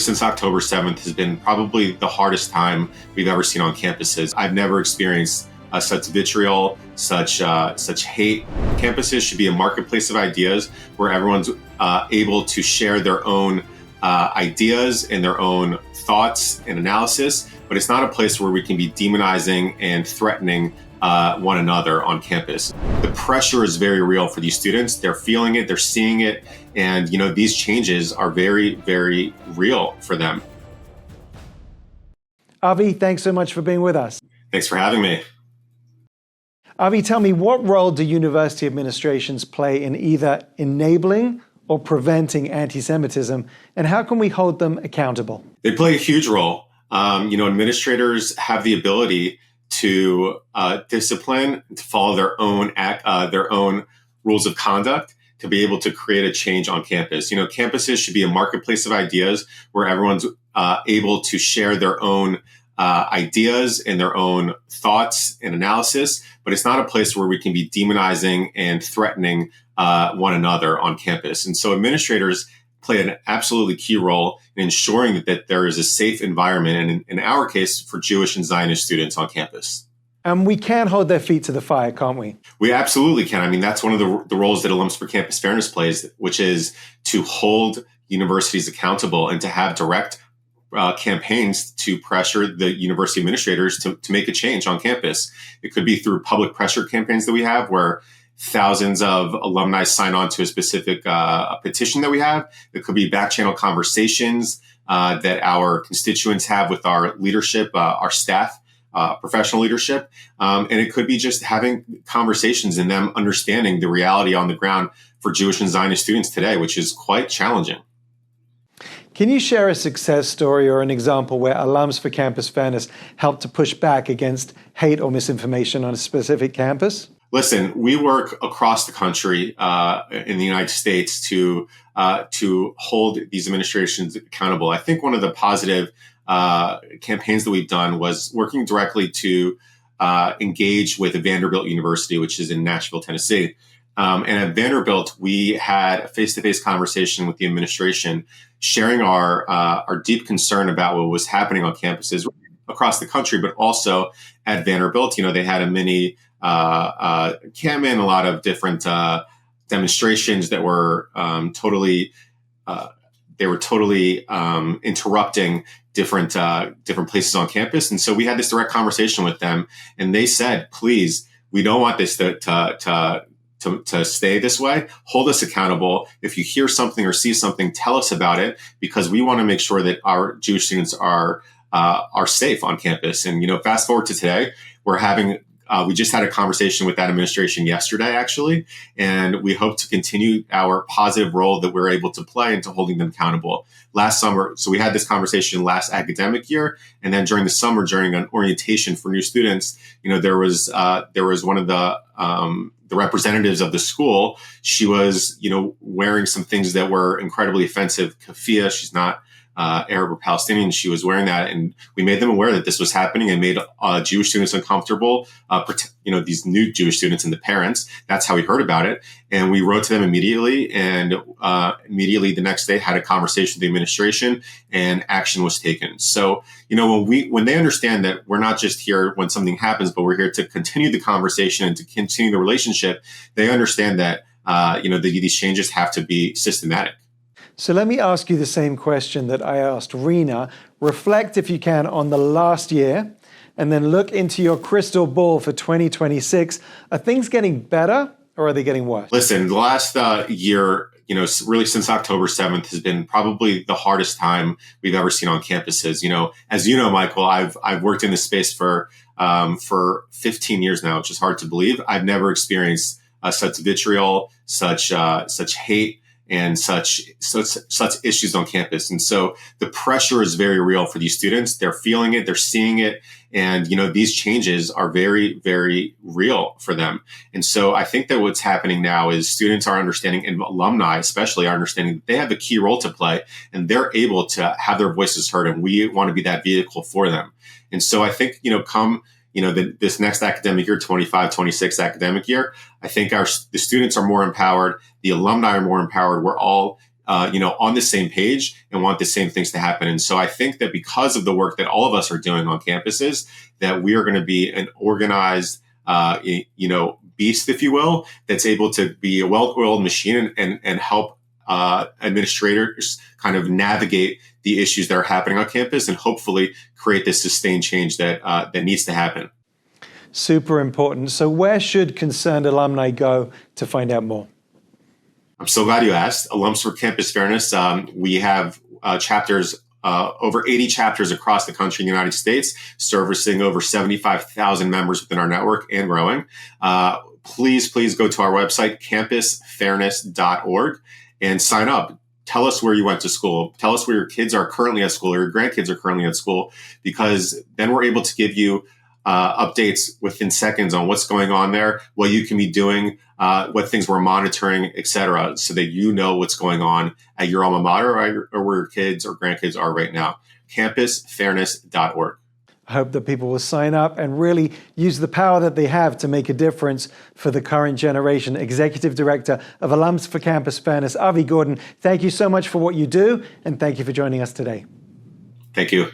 since October 7th has been probably the hardest time we've ever seen on campuses. I've never experienced such vitriol, such hate. Campuses should be a marketplace of ideas where everyone's able to share their own ideas and their own thoughts and analysis, but it's not a place where we can be demonizing and threatening one another on campus. The pressure is very real for these students. They're feeling it, they're seeing it, and these changes are very, very real for them. Avi, thanks so much for being with us. Thanks for having me. Avi, tell me, what role do university administrations play in either enabling or preventing anti-Semitism, and how can we hold them accountable? They play a huge role. Administrators have the ability to discipline, to follow their own rules of conduct, to be able to create a change on campus. Campuses should be a marketplace of ideas where everyone's able to share their own ideas and their own thoughts and analysis, but it's not a place where we can be demonizing and threatening one another on campus. And so administrators play an absolutely key role in ensuring that there is a safe environment, and in our case, for Jewish and Zionist students on campus. And we can hold their feet to the fire, can't we? We absolutely can. I mean, that's one of the roles that Alums for Campus Fairness plays, which is to hold universities accountable and to have direct campaigns to pressure the university administrators to make a change on campus. It could be through public pressure campaigns that we have, where thousands of alumni sign on to a specific petition that we have. It could be back channel conversations that our constituents have with our leadership, our staff, professional leadership. And it could be just having conversations and them understanding the reality on the ground for Jewish and Zionist students today, which is quite challenging. Can you share a success story or an example where Alums for Campus Fairness helped to push back against hate or misinformation on a specific campus? Listen, we work across the country in the United States to hold these administrations accountable. I think one of the positive campaigns that we've done was working directly to engage with Vanderbilt University, which is in Nashville, Tennessee. And at Vanderbilt, we had a face-to-face conversation with the administration, sharing our deep concern about what was happening on campuses across the country, but also at Vanderbilt. They had a mini campaign, a lot of different demonstrations that were totally interrupting different places on campus. And so we had this direct conversation with them, and they said, please, we don't want this to stay this way. Hold us accountable. If you hear something or see something, tell us about it, because we want to make sure that our Jewish students are safe on campus. And, fast forward to today, we just had a conversation with that administration yesterday, actually, and we hope to continue our positive role that we're able to play into holding them accountable. Last summer, so we had this conversation last academic year, and then during the summer, during an orientation for new students, there was one of the representatives of the school. She was, wearing some things that were incredibly offensive. Kafia, she's not Arab or Palestinian. She was wearing that, and we made them aware that this was happening and made Jewish students uncomfortable. These new Jewish students and the parents. That's how we heard about it, and we wrote to them immediately. And immediately the next day, had a conversation with the administration, and action was taken. So, when they understand that we're not just here when something happens, but we're here to continue the conversation and to continue the relationship, they understand that these changes have to be systematic. So let me ask you the same question that I asked Rena. Reflect, if you can, on the last year, and then look into your crystal ball for 2026. Are things getting better, or are they getting worse? Listen, the last year, really since October 7th has been probably the hardest time we've ever seen on campuses. As you know, Michael, I've worked in this space for 15 years now, which is hard to believe. I've never experienced such vitriol, such hate, and such issues on campus. And so the pressure is very real for these students. They're feeling it, they're seeing it. And, these changes are very, very real for them. And so I think that what's happening now is students are understanding, and alumni especially are understanding, that they have a key role to play, and they're able to have their voices heard. And we want to be that vehicle for them. And so I think, come this next academic year, 25-26 academic year, I think the students are more empowered. The alumni are more empowered. We're all on the same page and want the same things to happen. And so I think that because of the work that all of us are doing on campuses, that we are going to be an organized, beast, if you will, that's able to be a well-oiled machine and help administrators kind of navigate the issues that are happening on campus and hopefully create this sustained change that needs to happen. Super important. So where should concerned alumni go to find out more? I'm so glad you asked. Alums for Campus Fairness. We have chapters, over 80 chapters across the country in the United States, servicing over 75,000 members within our network and growing. Please go to our website, campusfairness.org, and sign up. Tell us where you went to school. Tell us where your kids are currently at school or your grandkids are currently at school, because then we're able to give you updates within seconds on what's going on there, what you can be doing, what things we're monitoring, et cetera, so that you know what's going on at your alma mater or where your kids or grandkids are right now. Campusfairness.org. I hope that people will sign up and really use the power that they have to make a difference for the current generation. Executive Director of Alums for Campus Fairness, Avi Gordon, thank you so much for what you do, and thank you for joining us today. Thank you.